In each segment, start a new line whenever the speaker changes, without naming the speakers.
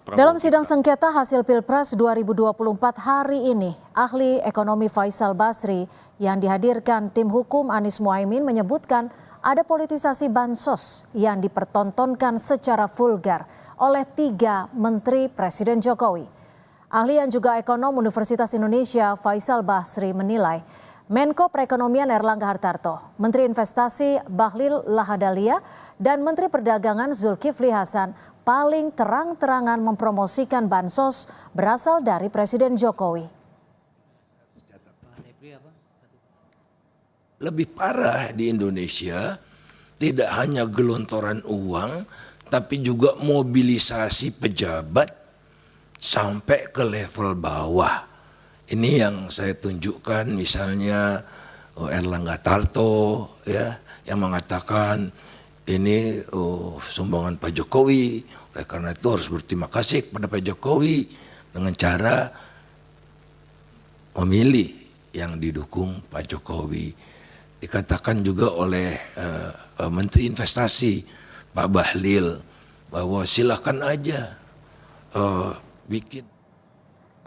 Dalam sidang sengketa hasil Pilpres 2024 hari ini, ahli ekonomi Faisal Basri yang dihadirkan tim hukum Anies Mohaimin menyebutkan ada politisasi bansos yang dipertontonkan secara vulgar oleh 3 menteri Presiden Jokowi. Ahli yang juga ekonom Universitas Indonesia Faisal Basri menilai Menko Perekonomian Erlangga Hartarto, Menteri Investasi Bahlil Lahadalia, dan Menteri Perdagangan Zulkifli Hasan paling terang-terangan mempromosikan bansos berasal dari Presiden Jokowi.
Lebih parah di Indonesia, tidak hanya gelontoran uang, tapi juga mobilisasi pejabat sampai ke level bawah. Ini yang saya tunjukkan, misalnya Erlangga Hartarto ya, yang mengatakan ini sumbangan Pak Jokowi, oleh karena itu harus berterima kasih kepada Pak Jokowi dengan cara memilih yang didukung Pak Jokowi. Dikatakan juga oleh Menteri Investasi Pak Bahlil bahwa silakan aja bikin.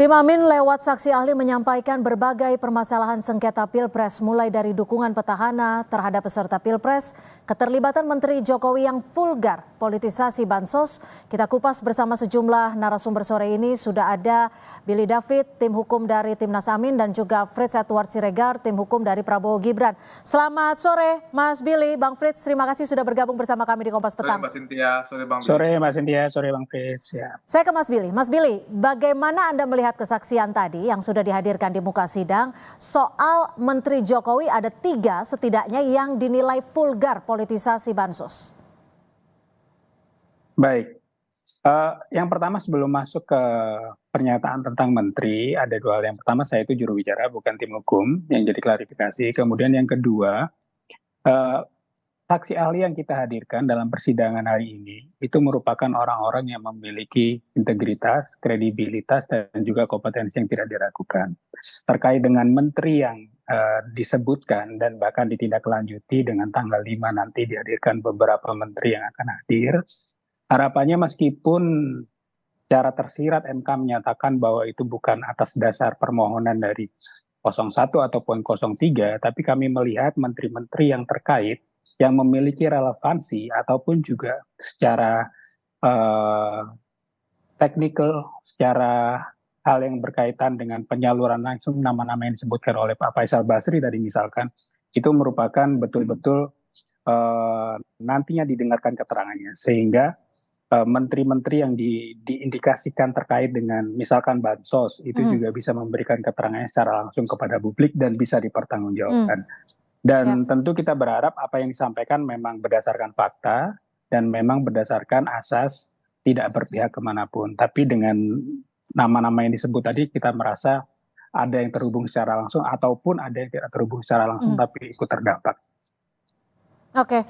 Tim Amin lewat saksi ahli menyampaikan berbagai permasalahan sengketa Pilpres, mulai dari dukungan petahana terhadap peserta Pilpres, keterlibatan Menteri Jokowi yang vulgar, politisasi bansos. Kita kupas bersama sejumlah narasumber sore ini. Sudah ada Billy David, tim hukum dari Timnas Amin, dan juga Frits Edward Siregar, tim hukum dari Prabowo Gibran. Selamat sore Mas Billy, Bang Frits, terima kasih sudah bergabung bersama kami di Kompas Petang.
Sore Mbak Cynthia, sore Bang Billy.
Sore Mbak Cynthia, sore Bang Frits. Ya.
Saya ke Mas Billy. Mas Billy, bagaimana Anda melihat kesaksian tadi yang sudah dihadirkan di muka sidang soal Menteri Jokowi? Ada 3 setidaknya yang dinilai vulgar politisasi bansos.
Baik, yang pertama sebelum masuk ke pernyataan tentang menteri, ada 2 hal. Yang pertama, saya itu juru bicara bukan tim hukum, yang jadi klarifikasi. Kemudian yang kedua, saksi ahli yang kita hadirkan dalam persidangan hari ini itu merupakan orang-orang yang memiliki integritas, kredibilitas, dan juga kompetensi yang tidak diragukan. Terkait dengan menteri yang disebutkan dan bahkan ditindaklanjuti dengan tanggal 5 nanti dihadirkan beberapa menteri yang akan hadir, harapannya meskipun secara tersirat MK menyatakan bahwa itu bukan atas dasar permohonan dari 01 ataupun 03, tapi kami melihat menteri-menteri yang terkait yang memiliki relevansi ataupun juga secara teknikal, secara hal yang berkaitan dengan penyaluran langsung nama-nama yang disebutkan oleh Pak Faisal Basri tadi misalkan, itu merupakan betul-betul nantinya didengarkan keterangannya, sehingga menteri-menteri yang diindikasikan terkait dengan misalkan bansos itu juga bisa memberikan keterangannya secara langsung kepada publik dan bisa dipertanggungjawabkan. Dan tentu kita berharap apa yang disampaikan memang berdasarkan fakta dan memang berdasarkan asas tidak berpihak kemanapun. Tapi dengan nama-nama yang disebut tadi kita merasa ada yang terhubung secara langsung ataupun ada yang tidak terhubung secara langsung tapi ikut terdampak.
Oke,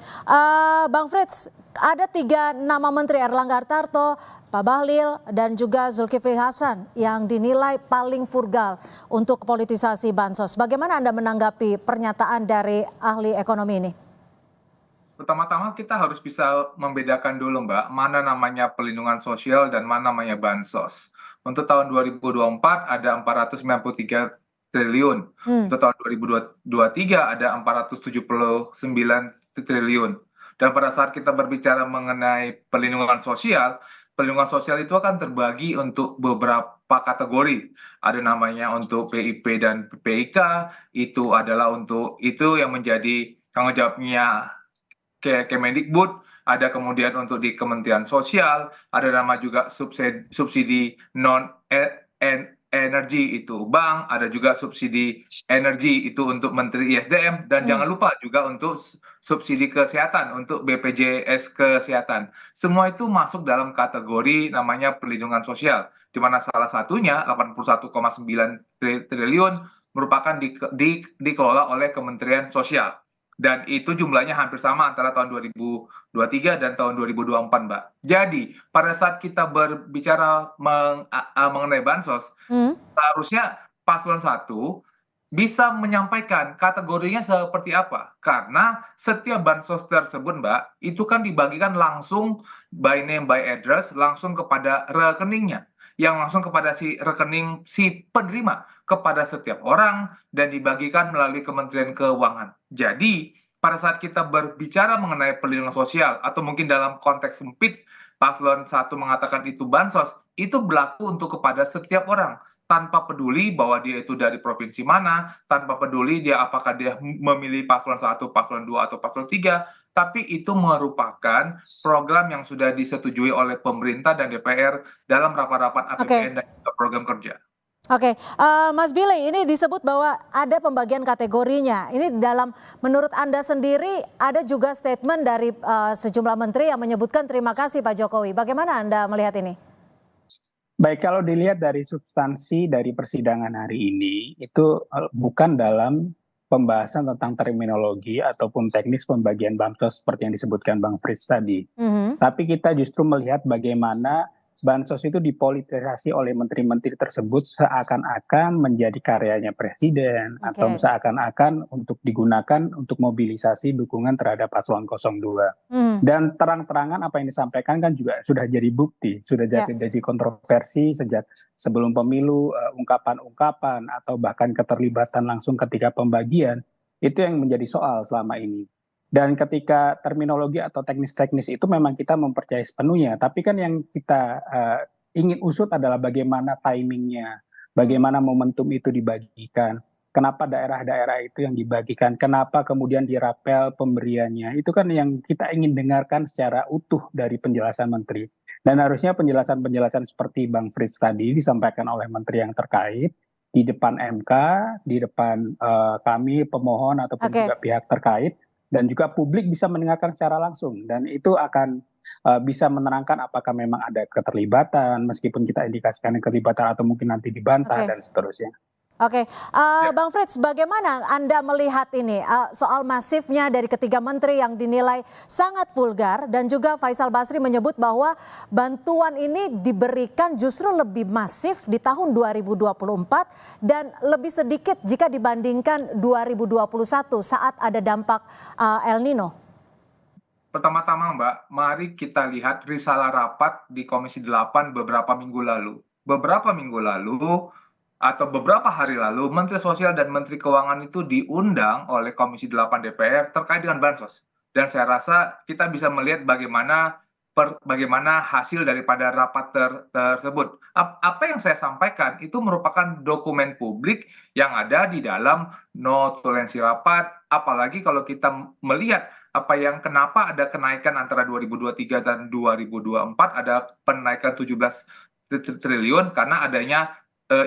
Bang Frits, ada 3 nama menteri, Erlangga Hartarto, Pak Bahlil, dan juga Zulkifli Hasan yang dinilai paling vulgar untuk politisasi bansos. Bagaimana Anda menanggapi pernyataan dari ahli ekonomi ini?
Pertama-tama kita harus bisa membedakan dulu Mbak, mana namanya pelindungan sosial dan mana namanya bansos. Untuk tahun 2024 ada 493 triliun, untuk tahun 2023 ada 479 triliun. Dan pada saat kita berbicara mengenai perlindungan sosial itu akan terbagi untuk beberapa kategori. Ada namanya untuk PIP dan PPIK, itu adalah untuk itu yang menjadi tanggung jawabnya Kemendikbud, ada kemudian untuk di Kementerian Sosial, ada nama juga subsidi non energi itu bank, ada juga subsidi energi itu untuk Menteri ISDM, dan jangan lupa juga untuk subsidi kesehatan untuk BPJS Kesehatan. Semua itu masuk dalam kategori namanya perlindungan sosial, di mana salah satunya 81,9 triliun merupakan dikelola oleh Kementerian Sosial. Dan itu jumlahnya hampir sama antara tahun 2023 dan tahun 2024, Mbak. Jadi, pada saat kita berbicara mengenai bansos, seharusnya paslon 1 bisa menyampaikan kategorinya seperti apa. Karena setiap bansos tersebut, Mbak, itu kan dibagikan langsung by name, by address, langsung kepada rekeningnya. Yang langsung kepada si rekening si penerima, kepada setiap orang, dan dibagikan melalui Kementerian Keuangan. Jadi, pada saat kita berbicara mengenai perlindungan sosial, atau mungkin dalam konteks sempit, paslon 1 mengatakan itu bansos, itu berlaku untuk kepada setiap orang tanpa peduli bahwa dia itu dari provinsi mana, tanpa peduli dia apakah dia memilih paslon 1, paslon 2, atau paslon 3, tapi itu merupakan program yang sudah disetujui oleh pemerintah dan DPR dalam rapat-rapat
Oke.
APBN dan juga program kerja.
Oke, Mas Billy, ini disebut bahwa ada pembagian kategorinya. Ini menurut Anda sendiri, ada juga statement dari sejumlah menteri yang menyebutkan terima kasih Pak Jokowi. Bagaimana Anda melihat ini?
Baik, kalau dilihat dari substansi dari persidangan hari ini, itu bukan dalam pembahasan tentang terminologi ataupun teknis pembagian bansos seperti yang disebutkan Bang Frits tadi. Tapi kita justru melihat bagaimana bansos itu dipolitisasi oleh menteri-menteri tersebut seakan-akan menjadi karyanya presiden atau seakan-akan untuk digunakan untuk mobilisasi dukungan terhadap paslon 02. Dan terang-terangan apa yang disampaikan kan juga sudah jadi bukti, sudah jadi kontroversi sejak sebelum pemilu, ungkapan-ungkapan atau bahkan keterlibatan langsung ketika pembagian, itu yang menjadi soal selama ini. Dan ketika terminologi atau teknis-teknis itu memang kita mempercayai sepenuhnya, tapi kan yang kita ingin usut adalah bagaimana timingnya, bagaimana momentum itu dibagikan, kenapa daerah-daerah itu yang dibagikan, kenapa kemudian dirapel pemberiannya, itu kan yang kita ingin dengarkan secara utuh dari penjelasan menteri. Dan harusnya penjelasan-penjelasan seperti Bang Frits tadi disampaikan oleh menteri yang terkait, di depan MK, di depan kami pemohon ataupun juga pihak terkait, dan juga publik bisa mendengarkan secara langsung, dan itu akan bisa menerangkan apakah memang ada keterlibatan, meskipun kita indikasikan keterlibatan atau mungkin nanti dibantah dan seterusnya.
Oke, Bang Frits, bagaimana Anda melihat ini soal masifnya dari ketiga menteri yang dinilai sangat vulgar, dan juga Faisal Basri menyebut bahwa bantuan ini diberikan justru lebih masif di tahun 2024 dan lebih sedikit jika dibandingkan 2021 saat ada dampak El Nino.
Pertama-tama Mbak, mari kita lihat risalah rapat di Komisi 8 beberapa minggu lalu. Beberapa minggu lalu, atau beberapa hari lalu, Menteri Sosial dan Menteri Keuangan itu diundang oleh Komisi 8 DPR terkait dengan bansos. Dan saya rasa kita bisa melihat bagaimana hasil daripada rapat tersebut. Apa yang saya sampaikan itu merupakan dokumen publik yang ada di dalam notulensi rapat, apalagi kalau kita melihat kenapa ada kenaikan antara 2023 dan 2024, ada penaikan 17 triliun karena adanya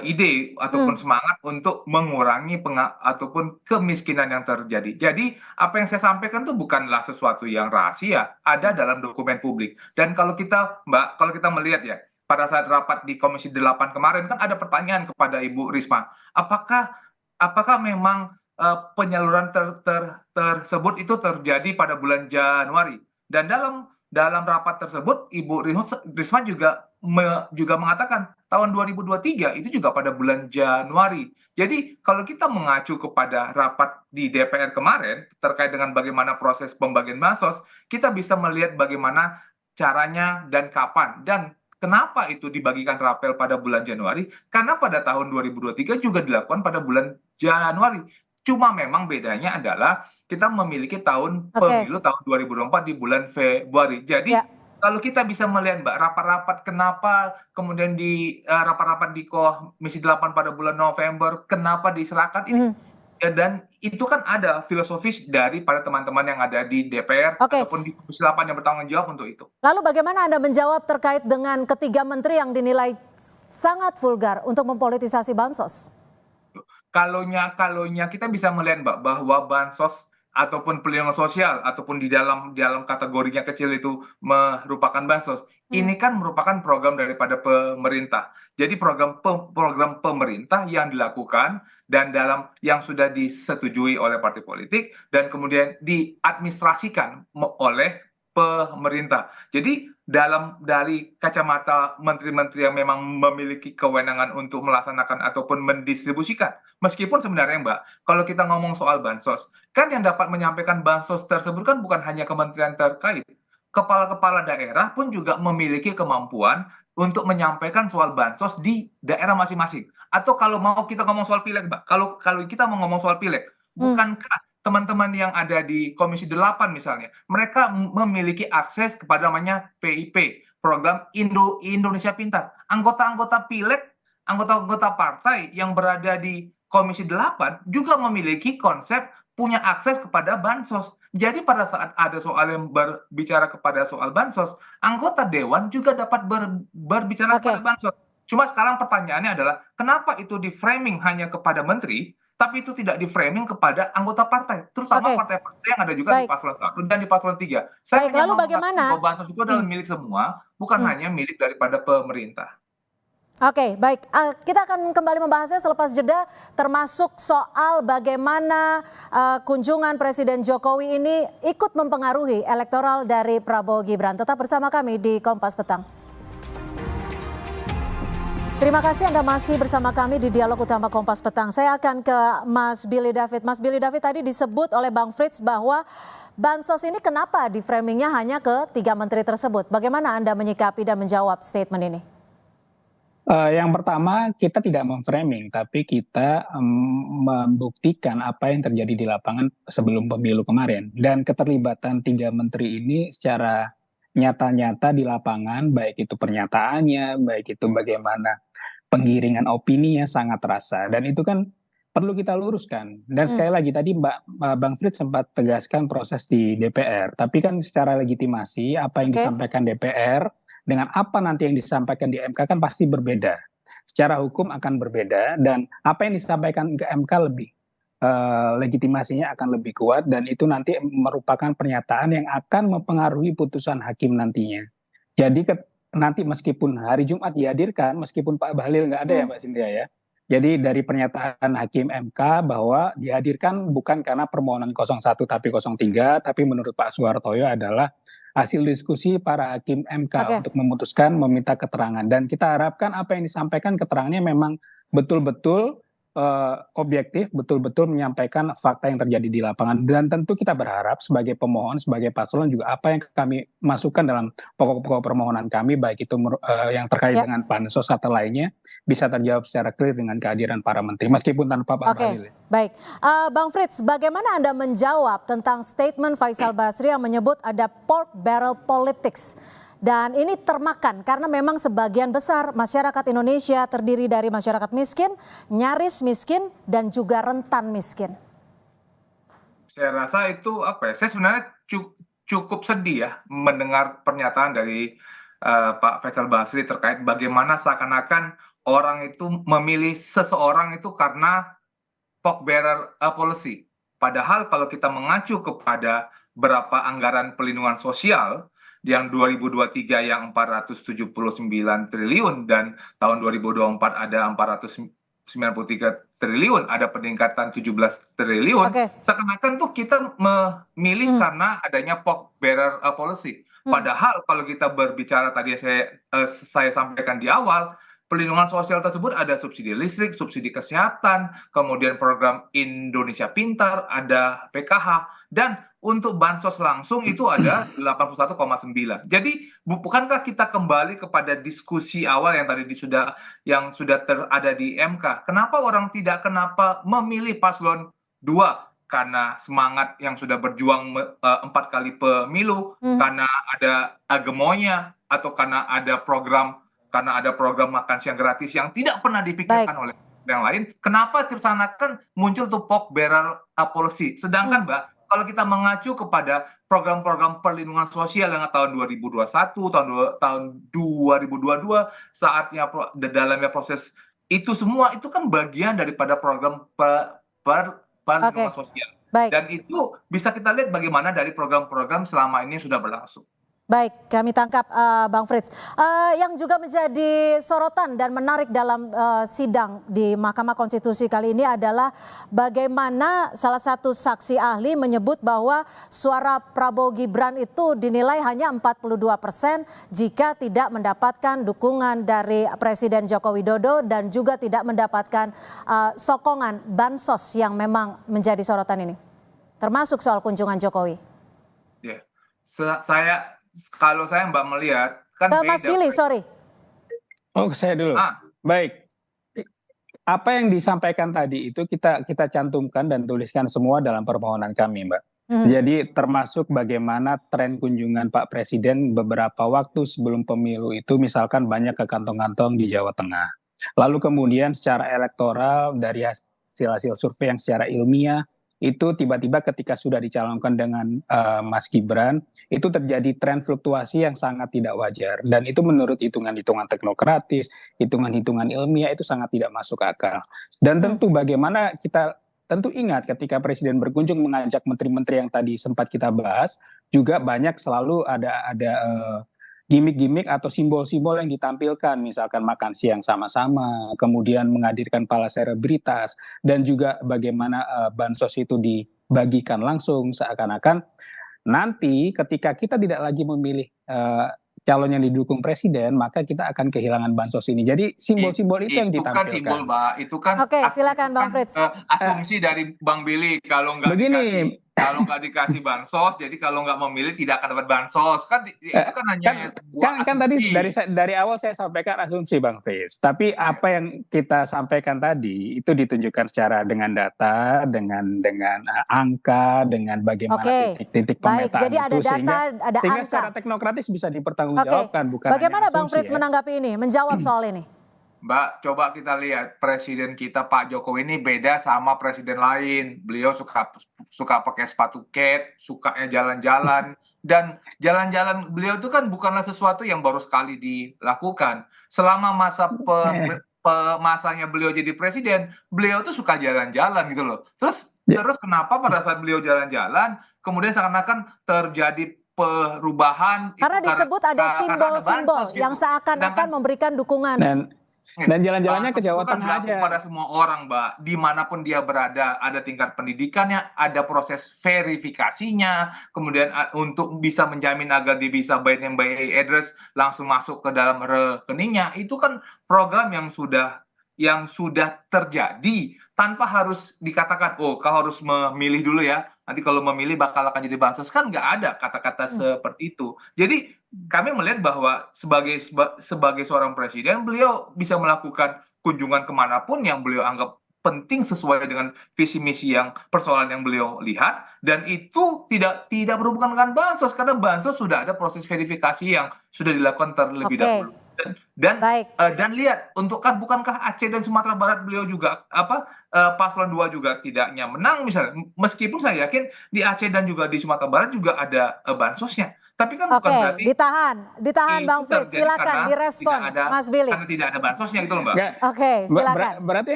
ide ataupun semangat untuk mengurangi ataupun kemiskinan yang terjadi. Jadi apa yang saya sampaikan itu bukanlah sesuatu yang rahasia, ada dalam dokumen publik. Dan kalau kita melihat ya, pada saat rapat di Komisi 8 kemarin kan ada pertanyaan kepada Ibu Risma, apakah memang penyaluran tersebut itu terjadi pada bulan Januari? Dan dalam rapat tersebut Ibu Risma juga mengatakan tahun 2023 itu juga pada bulan Januari. Jadi kalau kita mengacu kepada rapat di DPR kemarin terkait dengan bagaimana proses pembagian bansos, kita bisa melihat bagaimana caranya dan kapan dan kenapa itu dibagikan rapel pada bulan Januari, karena pada tahun 2023 juga dilakukan pada bulan Januari. Cuma memang bedanya adalah kita memiliki pemilu tahun 2024 di bulan Februari. Jadi kalau kita bisa melihat Mbak, rapat-rapat kenapa kemudian di rapat-rapat di Komisi 8 pada bulan November, kenapa diserahkan ini? Dan itu kan ada filosofis dari para teman-teman yang ada di DPR ataupun di Komisi 8 yang bertanggung jawab untuk itu.
Lalu bagaimana Anda menjawab terkait dengan ketiga menteri yang dinilai sangat vulgar untuk mempolitisasi bansos?
Kalonya kita bisa melihat Mbak, bahwa bansos ataupun perlindungan sosial ataupun di dalam kategorinya kecil itu merupakan bansos. Ini kan merupakan program daripada pemerintah. Jadi program pemerintah yang dilakukan dan yang sudah disetujui oleh partai politik dan kemudian diadministrasikan oleh pemerintah. Jadi dari kacamata menteri-menteri yang memang memiliki kewenangan untuk melaksanakan ataupun mendistribusikan, meskipun sebenarnya Mbak, kalau kita ngomong soal bansos, kan yang dapat menyampaikan bansos tersebut kan bukan hanya kementerian terkait. Kepala-kepala daerah pun juga memiliki kemampuan untuk menyampaikan soal bansos di daerah masing-masing. Atau kalau mau kita ngomong soal pileg, Mbak, kalau kita mau ngomong soal pileg, bukankah teman-teman yang ada di Komisi 8 misalnya, mereka memiliki akses kepada namanya PIP, program Indonesia Pintar. Anggota-anggota pileg, anggota-anggota partai yang berada di Komisi 8 juga memiliki konsep punya akses kepada bansos. Jadi pada saat ada soal yang berbicara kepada soal bansos, anggota dewan juga dapat berbicara
Oke,
kepada bansos. Cuma sekarang pertanyaannya adalah kenapa itu di framing hanya kepada menteri, tapi itu tidak di framing kepada anggota partai, terutama
oke,
partai-partai yang ada juga di
baik,
paslon 1 dan di paslon 3. Saya
baik.
hanya
Lalu
mau mengatakan
bagaimana?
bahwa bansos itu adalah
Hmm,
milik semua, bukan
hmm.
hanya milik daripada pemerintah.
Oke, baik. Kita akan kembali membahasnya selepas jeda, termasuk soal bagaimana kunjungan Presiden Jokowi ini ikut mempengaruhi elektoral dari Prabowo Gibran. Tetap bersama kami di Kompas Petang. Terima kasih Anda masih bersama kami di Dialog Utama Kompas Petang. Saya akan ke Mas Billy David. Mas Billy David, tadi disebut oleh Bang Frits bahwa bansos ini kenapa di framingnya hanya ke 3 menteri tersebut. Bagaimana Anda menyikapi dan menjawab statement ini?
Yang pertama, kita tidak memframing, tapi kita membuktikan apa yang terjadi di lapangan sebelum pemilu kemarin. Dan keterlibatan 3 menteri ini secara nyata-nyata di lapangan, baik itu pernyataannya, baik itu bagaimana penggiringan opininya sangat terasa. Dan itu kan perlu kita luruskan. Dan sekali lagi tadi Bang Frits sempat tegaskan proses di DPR, tapi kan secara legitimasi apa yang
Oke.
disampaikan DPR dengan apa nanti yang disampaikan di MK kan pasti berbeda. Secara hukum akan berbeda dan apa yang disampaikan ke MK lebih legitimasinya akan lebih kuat dan itu nanti merupakan pernyataan yang akan mempengaruhi putusan hakim nantinya. Jadi nanti meskipun hari Jumat dihadirkan, meskipun Pak Bahlil nggak ada ya Mbak Cynthia ya. Jadi dari pernyataan hakim MK bahwa dihadirkan bukan karena permohonan 01 tapi 03, tapi menurut Pak Suhartoyo adalah hasil diskusi para hakim MK
Oke.
untuk memutuskan meminta keterangan. Dan kita harapkan apa yang disampaikan keterangannya memang betul-betul objektif, betul-betul menyampaikan fakta yang terjadi di lapangan. Dan tentu kita berharap sebagai pemohon, sebagai paslon juga apa yang kami masukkan dalam pokok-pokok permohonan kami, baik itu yang terkait
Ya.
dengan pansos atau lainnya, bisa terjawab secara clear dengan kehadiran para menteri, meskipun tanpa Pak
Oke,
Bahlil.
baik. Bang Frits, bagaimana Anda menjawab tentang statement Faisal Basri yang menyebut ada pork barrel politics? Dan ini termakan karena memang sebagian besar masyarakat Indonesia terdiri dari masyarakat miskin, nyaris miskin, dan juga rentan miskin.
Saya rasa itu saya sebenarnya cukup sedih ya mendengar pernyataan dari Pak Faisal Basri terkait bagaimana seakan-akan orang itu memilih seseorang itu karena pork barrel policy. Padahal kalau kita mengacu kepada berapa anggaran pelindungan sosial yang 2023 yang 479 triliun dan tahun 2024 ada 493 triliun, ada peningkatan 17 triliun,
Oke.
seakan-akan tuh kita memilih karena adanya pork barrel policy. Padahal kalau kita berbicara tadi saya sampaikan di awal, pelindungan sosial tersebut ada subsidi listrik, subsidi kesehatan, kemudian program Indonesia Pintar, ada PKH, dan untuk bansos langsung itu ada 81,9. Jadi bukankah kita kembali kepada diskusi awal yang tadi sudah ada di MK? Kenapa kenapa memilih paslon 2? Karena semangat yang sudah berjuang 4 kali pemilu, karena ada gemonya, atau karena ada program makan siang gratis yang tidak pernah dipikirkan oleh yang lain. Kenapa seakan-akan muncul tuh pork barrel policy? Sedangkan Mbak, kalau kita mengacu kepada program-program perlindungan sosial yang tahun 2021, tahun 2022, saatnya dalamnya proses itu semua itu kan bagian daripada program perlindungan sosial.
Baik.
Dan itu bisa kita lihat bagaimana dari program-program selama ini sudah berlangsung.
Baik, kami tangkap Bang Frits. Yang juga menjadi sorotan dan menarik dalam sidang di Mahkamah Konstitusi kali ini adalah bagaimana salah satu saksi ahli menyebut bahwa suara Prabowo Gibran itu dinilai hanya 42% jika tidak mendapatkan dukungan dari Presiden Joko Widodo dan juga tidak mendapatkan sokongan bansos yang memang menjadi sorotan ini, termasuk soal kunjungan Jokowi.
Ya, kalau saya Mbak melihat kan
Mas
beda.
Billy, sorry.
Oh, saya dulu. Baik. Apa yang disampaikan tadi itu kita cantumkan dan tuliskan semua dalam permohonan kami, Mbak. Jadi termasuk bagaimana tren kunjungan Pak Presiden beberapa waktu sebelum pemilu itu misalkan banyak ke kantong-kantong di Jawa Tengah. Lalu kemudian secara elektoral dari hasil survei yang secara ilmiah itu tiba-tiba ketika sudah dicalonkan dengan Mas Gibran, itu terjadi tren fluktuasi yang sangat tidak wajar. Dan itu menurut hitungan-hitungan teknokratis, hitungan-hitungan ilmiah itu sangat tidak masuk akal. Dan tentu bagaimana kita tentu ingat ketika Presiden berkunjung mengajak menteri-menteri yang tadi sempat kita bahas, juga banyak selalu ada gimmick-gimmick atau simbol-simbol yang ditampilkan, misalkan makan siang sama-sama, kemudian menghadirkan para selebritas, dan juga bagaimana bansos itu dibagikan langsung seakan-akan nanti ketika kita tidak lagi memilih calon yang didukung presiden, maka kita akan kehilangan bansos ini. Jadi simbol-simbol itu yang ditampilkan.
Itu kan simbol, Mbak. Itu kan
Oke, silakan Bang Frits.
Asumsi dari Bang Billy kalau nggak dikasih bansos, jadi kalau nggak memilih tidak akan dapat bansos. Kan itu kan hanya
kan tadi dari awal saya sampaikan asumsi Bang Frits. Tapi apa yang kita sampaikan tadi itu ditunjukkan secara dengan data, dengan angka, dengan bagaimana titik-titik pemetaan.
Baik, jadi ada data, ada
sehingga
angka.
Secara teknokratis bisa dipertanggungjawabkan, bukan
Bagaimana
hanya
Bang Frits menanggapi ini, menjawab soal ini?
Mbak, coba kita lihat presiden kita Pak Jokowi ini beda sama presiden lain. Beliau suka pakai sepatu kets, sukanya jalan-jalan, dan jalan-jalan beliau itu kan bukanlah sesuatu yang baru sekali dilakukan. Selama masanya beliau jadi presiden, beliau tuh suka jalan-jalan gitu loh. Terus kenapa pada saat beliau jalan-jalan, kemudian seakan-akan terjadi perubahan?
Karena disebut ada simbol-simbol yang seakan-akan memberikan dukungan.
Dan jalan-jalannya ke Jawa Tengah aja.
Pada semua orang, Mbak, dimanapun dia berada, ada tingkat pendidikannya, ada proses verifikasinya, kemudian untuk bisa menjamin agar dia bisa by name by address langsung masuk ke dalam rekeningnya. Itu kan program yang sudah terjadi tanpa harus dikatakan, oh kau harus memilih dulu ya, nanti kalau memilih bakal akan jadi bansos. Kan nggak ada kata-kata seperti itu. Jadi kami melihat bahwa sebagai seorang presiden, beliau bisa melakukan kunjungan kemanapun yang beliau anggap penting sesuai dengan visi misi yang persoalan yang beliau lihat, dan itu tidak berhubungan dengan bansos, karena bansos sudah ada proses verifikasi yang sudah dilakukan terlebih dahulu. Dan lihat, bukankah Aceh dan Sumatera Barat beliau juga paslon 2 juga tidaknya menang misalnya, meskipun saya yakin di Aceh dan juga di Sumatera Barat juga ada bansosnya, tapi kan bukan berarti
ditahan Bang Frits, silakan direspon Mas Billy.
Karena tidak ada bansosnya gitu loh, Mbak.
Oke, silakan.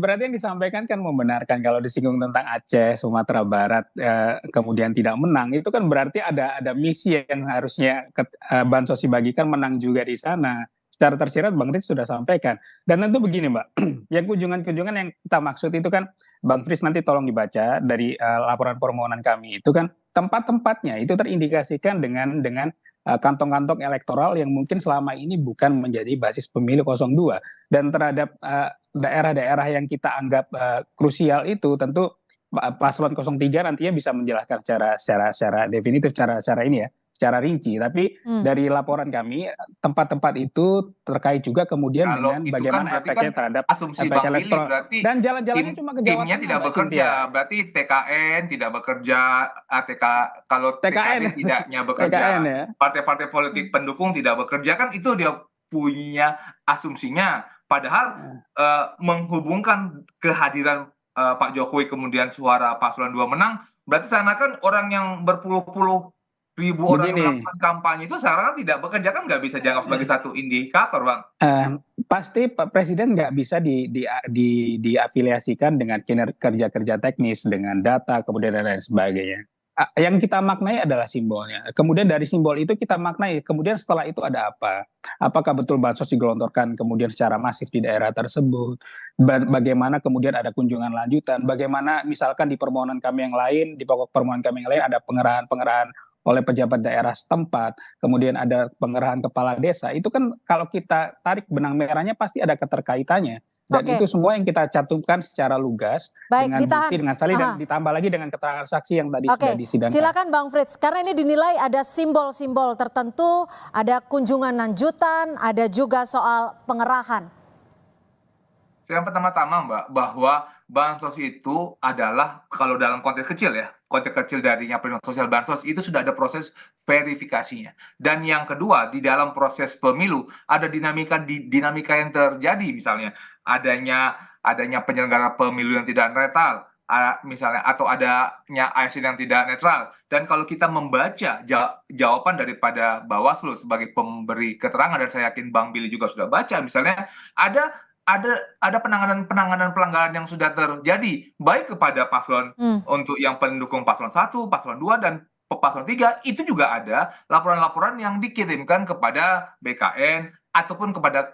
Berarti yang disampaikan kan membenarkan kalau disinggung tentang Aceh, Sumatera Barat kemudian tidak menang, itu kan berarti ada misi yang harusnya bansos dibagikan menang juga di sana. Secara tersirat Bang Frits sudah sampaikan. Dan tentu begini Mbak, yang kunjungan-kunjungan yang kita maksud itu kan, Bang Frits nanti tolong dibaca dari laporan permohonan kami, itu kan tempat-tempatnya itu terindikasikan dengan kantong-kantong elektoral yang mungkin selama ini bukan menjadi basis pemilih 02. Dan terhadap daerah-daerah yang kita anggap krusial itu tentu paslon 03 nantinya bisa menjelaskan secara definitif, secara ini ya, secara rinci. Tapi dari laporan kami, tempat-tempat itu terkait juga kemudian dengan bagaimana efeknya terhadap efek elektoral. Dan jalan-jalannya cuma ke Jawa
Timnya
Tengah,
tidak bekerja, berarti TKN tidak bekerja, kalau TKN tidaknya bekerja,
TKN, ya?
Partai-partai politik pendukung tidak bekerja, kan itu dia punya asumsinya. Padahal menghubungkan kehadiran Pak Jokowi kemudian suara paslon 2 menang, berarti sana kan orang yang berpuluh-puluh ribu orang yang melakukan kampanye itu sekarang tidak bekerja, kan nggak bisa dianggap sebagai satu indikator, Bang.
Pasti Pak Presiden nggak bisa diafiliasikan dengan kerja-kerja teknis, dengan data, kemudian dan lain sebagainya. yang kita maknai adalah simbolnya. Kemudian dari simbol itu kita maknai, kemudian setelah itu ada apa? Apakah betul bansos digelontorkan kemudian secara masif di daerah tersebut? Bagaimana kemudian ada kunjungan lanjutan? Bagaimana misalkan di permohonan kami yang lain, di pokok permohonan kami yang lain ada pengerahan-pengerahan oleh pejabat daerah setempat, kemudian ada pengerahan kepala desa. Itu kan kalau kita tarik benang merahnya pasti ada keterkaitannya. Dan
Oke.
itu semua yang kita cantumkan secara lugas
Baik,
dengan
ditahan.
bukti, dengan salih, dan
Aha.
ditambah lagi dengan keterangan saksi yang tadi
Oke,
sudah disidangkan.
silakan Bang Frits. Karena ini dinilai ada simbol-simbol tertentu, ada kunjungan lanjutan, ada juga soal pengerahan.
Yang pertama-tama Mbak, bahwa bansos itu adalah kalau dalam konteks kecil ya, konteks kecil darinya perlindungan sosial bansos itu sudah ada proses verifikasinya. Dan yang kedua, di dalam proses pemilu ada dinamika yang terjadi, misalnya adanya penyelenggara pemilu yang tidak netral, misalnya, atau adanya ASN yang tidak netral. Dan kalau kita membaca jawaban daripada Bawaslu sebagai pemberi keterangan, dan saya yakin Bang Billy juga sudah baca, misalnya ada penanganan pelanggaran yang sudah terjadi baik kepada paslon untuk yang pendukung paslon 1, paslon 2, dan paslon 3, itu juga ada laporan-laporan yang dikirimkan kepada BKN ataupun kepada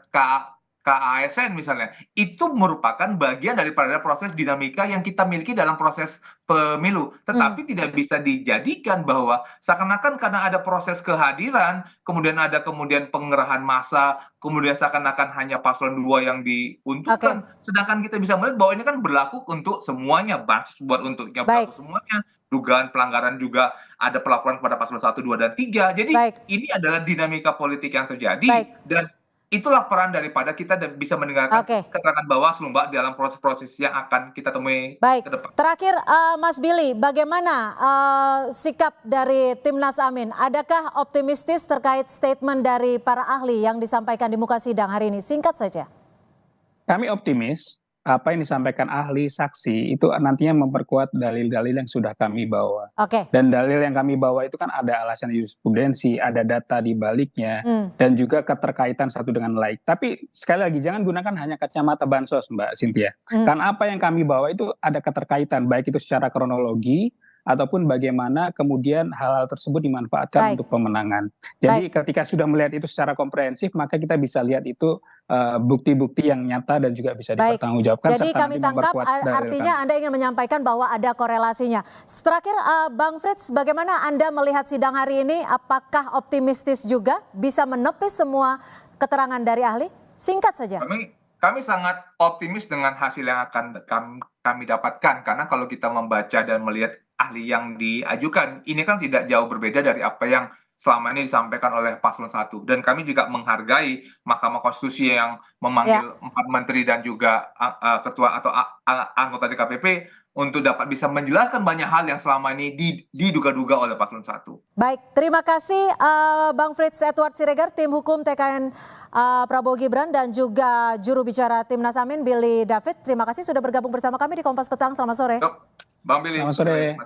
KASN misalnya. Itu merupakan bagian daripada proses dinamika yang kita miliki dalam proses pemilu. Tetapi tidak bisa dijadikan bahwa seakan-akan karena ada proses kehadiran, kemudian ada pengerahan massa, kemudian seakan-akan hanya paslon 2 yang diuntungkan. Sedangkan kita bisa melihat bahwa ini kan berlaku untuk semuanya, bansos buat untuknya berlaku semuanya. Dugaan pelanggaran juga ada pelaporan kepada paslon 1, 2, dan 3. Jadi ini adalah dinamika politik yang terjadi. Dan itulah peran daripada kita bisa mendengarkan keterangan Bawaslu, Mbak, dalam proses-proses yang akan kita temui ke depan.
Terakhir, Mas Billy, bagaimana sikap dari Timnas Amin? Adakah optimistis terkait statement dari para ahli yang disampaikan di muka sidang hari ini? Singkat saja.
Kami optimis apa yang disampaikan ahli, saksi itu nantinya memperkuat dalil-dalil yang sudah kami bawa. Dan dalil yang kami bawa itu kan ada alasan jurisprudensi, ada data di baliknya, dan juga keterkaitan satu dengan lain. Tapi sekali lagi jangan gunakan hanya kacamata bansos, Mbak Cynthia. Karena apa yang kami bawa itu ada keterkaitan, baik itu secara kronologi ataupun bagaimana kemudian hal-hal tersebut dimanfaatkan untuk pemenangan. Jadi ketika sudah melihat itu secara komprehensif, maka kita bisa lihat itu bukti-bukti yang nyata dan juga bisa dipertanggungjawabkan.
Jadi kami tangkap artinya Anda ingin menyampaikan bahwa ada korelasinya. Terakhir, Bang Frits, bagaimana Anda melihat sidang hari ini? Apakah optimistis juga bisa menepis semua keterangan dari ahli? Singkat saja.
Kami sangat optimis dengan hasil yang akan kami dapatkan, karena kalau kita membaca dan melihat ahli yang diajukan, ini kan tidak jauh berbeda dari apa yang selama ini disampaikan oleh paslon 1. Dan kami juga menghargai Mahkamah Konstitusi yang memanggil 4 menteri dan juga ketua atau anggota DKPP untuk dapat bisa menjelaskan banyak hal yang selama ini diduga-duga oleh paslon 1.
Baik, terima kasih Bang Frits Edward Siregar, tim hukum TKN Prabowo Gibran, dan juga juru bicara Timnas Amin Billy David. Terima kasih sudah bergabung bersama kami di Kompas Petang. Selamat sore.
Bang Billy,
selamat sore.